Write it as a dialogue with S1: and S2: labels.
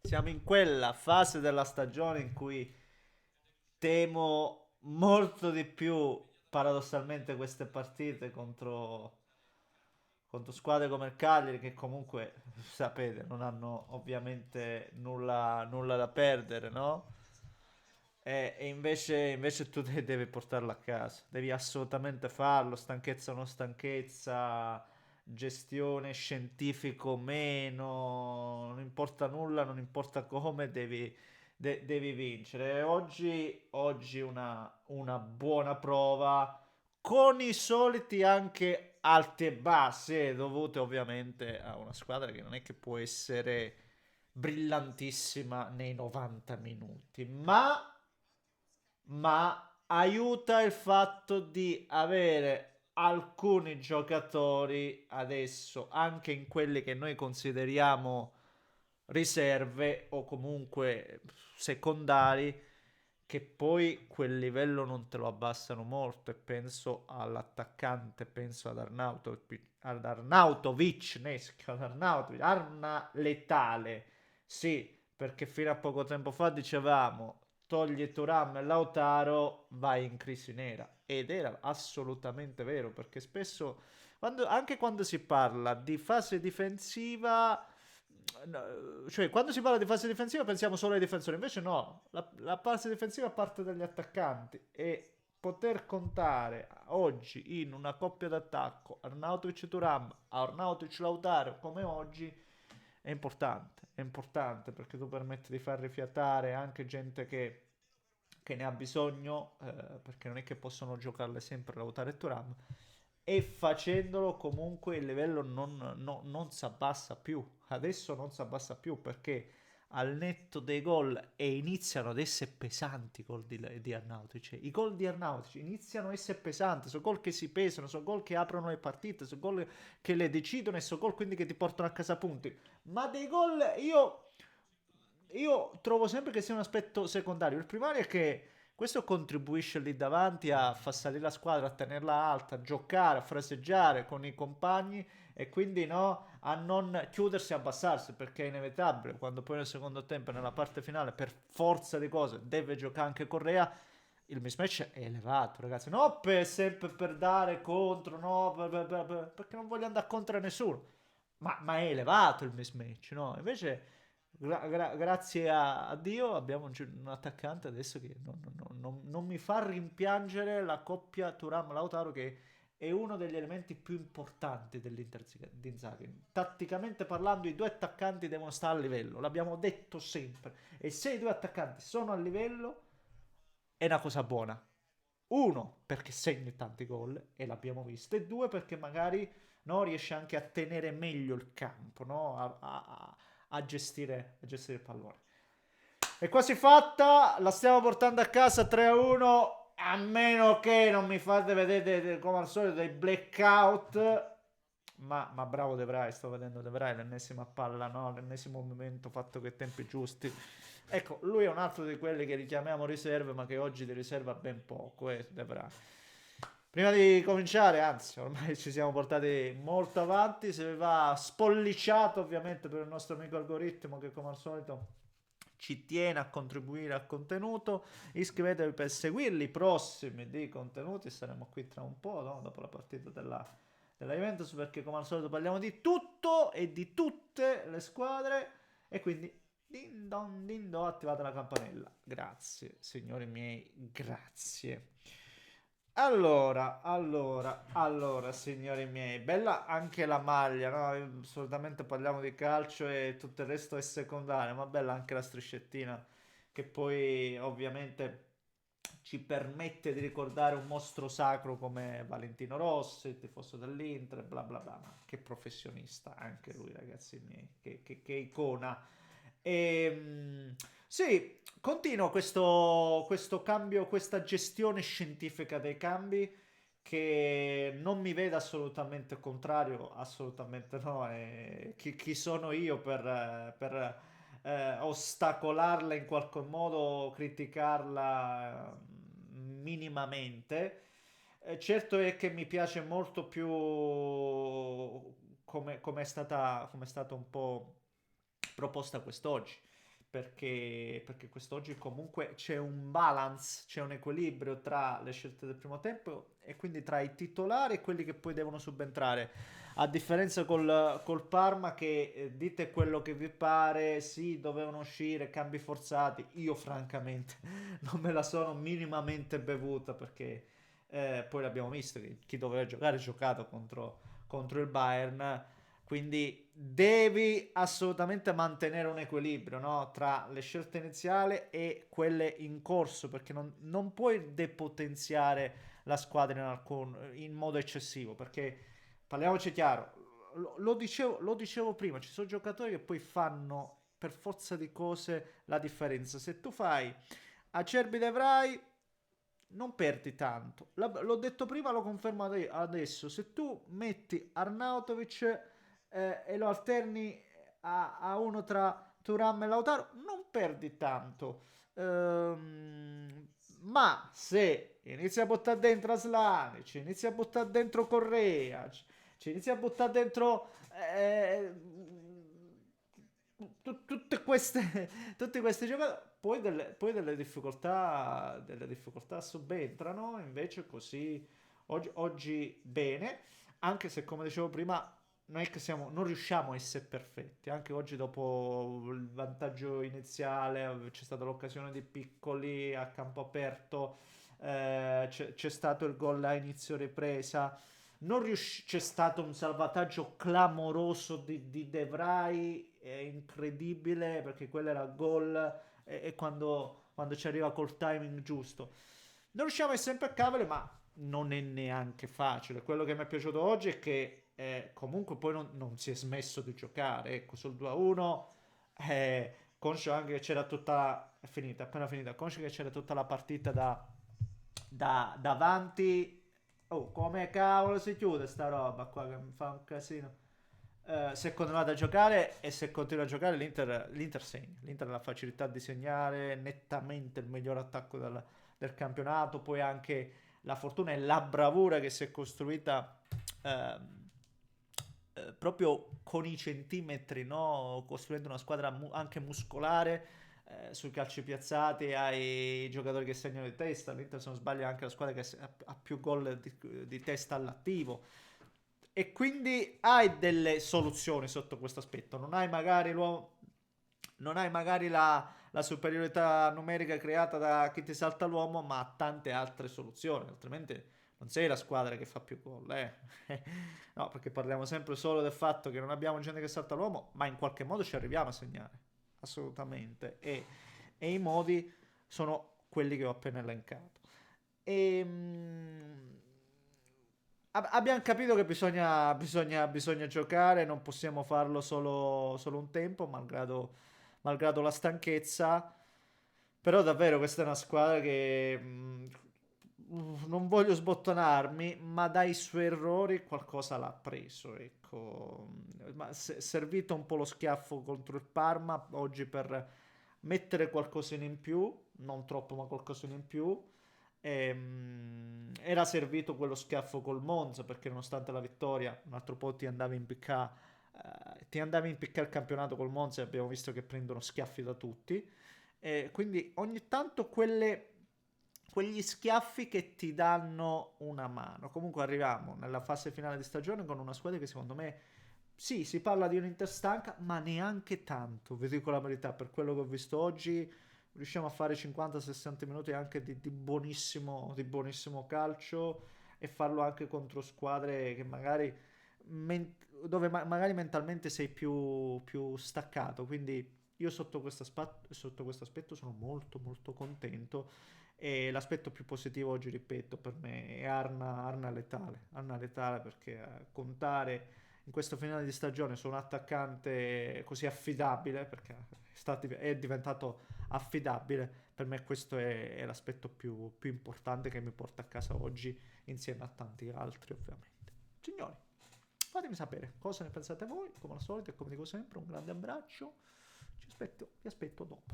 S1: siamo in quella fase della stagione in cui temo molto di più, paradossalmente, queste partite contro squadre come il Cagliari, che comunque, sapete, non hanno ovviamente nulla da perdere, no? E invece tu devi portarlo a casa, devi assolutamente farlo, stanchezza o non stanchezza, gestione scientifico o meno, non importa nulla, non importa come, devi vincere. E oggi una buona prova con i soliti anche alti e bassi, dovute ovviamente a una squadra che non è che può essere brillantissima nei 90 minuti, ma aiuta il fatto di avere alcuni giocatori adesso, anche in quelli che noi consideriamo riserve o comunque secondari, che poi quel livello non te lo abbassano molto. E penso all'attaccante, penso ad Arnautovic, Neschio, ad Arnautovic, Arna letale. Sì, perché fino a poco tempo fa dicevamo togli Turam e Lautaro, vai in crisi nera. Ed era assolutamente vero, perché spesso, anche quando si parla di fase difensiva, no, cioè quando si parla di fase difensiva pensiamo solo ai difensori, invece no, la fase difensiva parte dagli attaccanti e poter contare oggi in una coppia d'attacco Arnautovic-Turam, Arnautovic-Lautaro come oggi è importante perché tu permetti di far rifiatare anche gente che ne ha bisogno, perché non è che possono giocarle sempre Lautaro e Thuram, e facendolo comunque il livello non si abbassa più. Adesso non si abbassa più perché al netto dei gol e iniziano ad essere pesanti i gol di Arnautovic. Cioè, i gol di Arnautovic iniziano a essere pesanti, sono gol che si pesano, sono gol che aprono le partite, sono gol che le decidono e sono gol quindi che ti portano a casa punti. Ma dei gol io trovo sempre che sia un aspetto secondario. Il primario è che questo contribuisce lì davanti a far salire la squadra, a tenerla alta, a giocare, a fraseggiare con i compagni e quindi no, a non chiudersi e abbassarsi perché è inevitabile quando poi nel secondo tempo, nella parte finale, per forza di cose deve giocare anche Correa. Il mismatch è elevato, ragazzi. No, sempre per dare contro, no, perché non voglio andare contro a nessuno. Ma è elevato il mismatch, no? Invece, grazie a Dio, abbiamo un attaccante adesso che non mi fa rimpiangere la coppia Turam-Lautaro, che è uno degli elementi più importanti dell'Inter di Inzaghi. Tatticamente parlando, i due attaccanti devono stare a livello, l'abbiamo detto sempre. E se i due attaccanti sono a livello, è una cosa buona. Uno, perché segni tanti gol, e l'abbiamo visto, e due, perché magari no, riesce anche a tenere meglio il campo, no? A gestire il pallone. È quasi fatta, la stiamo portando a casa 3-1, a meno che non mi fate vedere come al solito dei blackout. Ma bravo De Vrij, sto vedendo De Vrij, l'ennesima palla, no? L'ennesimo movimento fatto con i tempi giusti. Ecco, lui è un altro di quelli che richiamiamo riserve, ma che oggi di riserva ha ben poco, De Vrij. Prima di cominciare, anzi, ormai ci siamo portati molto avanti, se va spolliciato ovviamente per il nostro amico algoritmo che come al solito ci tiene a contribuire al contenuto. Iscrivetevi per seguirli i prossimi di contenuti, saremo qui tra un po', no? Dopo la partita della Juventus, perché come al solito parliamo di tutto e di tutte le squadre e quindi din don, attivate la campanella. Grazie, signori miei, grazie. Allora, signori miei, bella anche la maglia, no? Solitamente parliamo di calcio e tutto il resto è secondario, ma bella anche la striscettina che poi ovviamente ci permette di ricordare un mostro sacro come Valentino Rossi, il tifoso dell'Inter, bla bla bla, ma che professionista anche lui, ragazzi miei, che icona. Sì, continuo questo cambio, questa gestione scientifica dei cambi che non mi vede assolutamente contrario, assolutamente no. E chi sono io per ostacolarla in qualche modo, criticarla minimamente? Certo è che mi piace molto più come è stata un po' proposta quest'oggi. perché quest'oggi comunque c'è un balance, c'è un equilibrio tra le scelte del primo tempo e quindi tra i titolari e quelli che poi devono subentrare. A differenza col Parma che dite quello che vi pare, sì, dovevano uscire, cambi forzati. Io francamente non me la sono minimamente bevuta perché poi l'abbiamo visto che chi doveva giocare ha giocato contro il Bayern. Quindi devi assolutamente mantenere un equilibrio, no? Tra le scelte iniziali e quelle in corso, perché non puoi depotenziare la squadra in modo eccessivo, perché parliamoci chiaro, lo dicevo prima, ci sono giocatori che poi fanno per forza di cose la differenza. Se tu fai Acerbi De Vrij, non perdi tanto. L'ho detto prima, lo confermo adesso. Se tu metti Arnautovic e lo alterni a uno tra Thuram e Lautaro, non perdi tanto. Ma se inizi a buttare dentro Aslani, ci inizi a buttare dentro Correa, ci inizi a buttare dentro tutti questi giocatori, poi delle difficoltà subentrano. Invece così oggi bene, anche se come dicevo prima non è che non riusciamo a essere perfetti. Anche oggi dopo il vantaggio iniziale c'è stata l'occasione di Piccoli a campo aperto, c'è stato il gol a inizio ripresa, c'è stato un salvataggio clamoroso di De Vrij, incredibile, perché quello era gol e quando ci arriva col timing giusto. Non riusciamo a essere impeccabili, ma non è neanche facile. Quello che mi è piaciuto oggi è che comunque poi non si è smesso di giocare. Ecco, sul 2-1 conscio anche che c'era tutta è finita, appena finita, conscio che c'era tutta la partita davanti. Oh, come cavolo si chiude sta roba qua che mi fa un casino. Se continuate a giocare e se continua a giocare l'Inter segna. L'Inter ha la facilità di segnare, nettamente il miglior attacco del campionato. Poi anche la fortuna e la bravura che si è costruita proprio con i centimetri, no? Costruendo una squadra anche muscolare, sui calci piazzati, ai giocatori che segnano di testa. L'Inter, se non sbaglio, è anche la squadra che ha più gol di testa all'attivo. E quindi hai delle soluzioni sotto questo aspetto. Non hai magari la superiorità numerica creata da chi ti salta l'uomo, ma tante altre soluzioni. Altrimenti non sei la squadra che fa più gol, No, perché parliamo sempre solo del fatto che non abbiamo gente che salta l'uomo, ma in qualche modo ci arriviamo a segnare. Assolutamente. E i modi sono quelli che ho appena elencato. Abbiamo capito che bisogna giocare, non possiamo farlo solo un tempo, malgrado la stanchezza. Però davvero questa è una squadra che non voglio sbottonarmi, ma dai suoi errori qualcosa l'ha preso, ecco. Ma servito un po' lo schiaffo contro il Parma oggi per mettere qualcosina in più, non troppo ma qualcosina in più. Era servito quello schiaffo col Monza, perché nonostante la vittoria un altro po' ti andavi a impiccare il campionato col Monza, e abbiamo visto che prendono schiaffi da tutti. Quindi ogni tanto quegli schiaffi che ti danno una mano. Comunque arriviamo nella fase finale di stagione con una squadra che secondo me, sì, si parla di un'Inter stanca, ma neanche tanto, vi dico la verità. Per quello che ho visto oggi riusciamo a fare 50-60 minuti anche di buonissimo calcio, e farlo anche contro squadre che magari dove magari mentalmente sei più staccato. Quindi io sotto questo aspetto sono molto molto contento. E l'aspetto più positivo oggi, ripeto, per me è Arna letale, perché contare in questo finale di stagione su un attaccante così affidabile, perché è diventato affidabile, per me questo è l'aspetto più importante che mi porta a casa oggi, insieme a tanti altri ovviamente. Signori, fatemi sapere cosa ne pensate voi, come al solito, e come dico sempre, un grande abbraccio, vi aspetto dopo.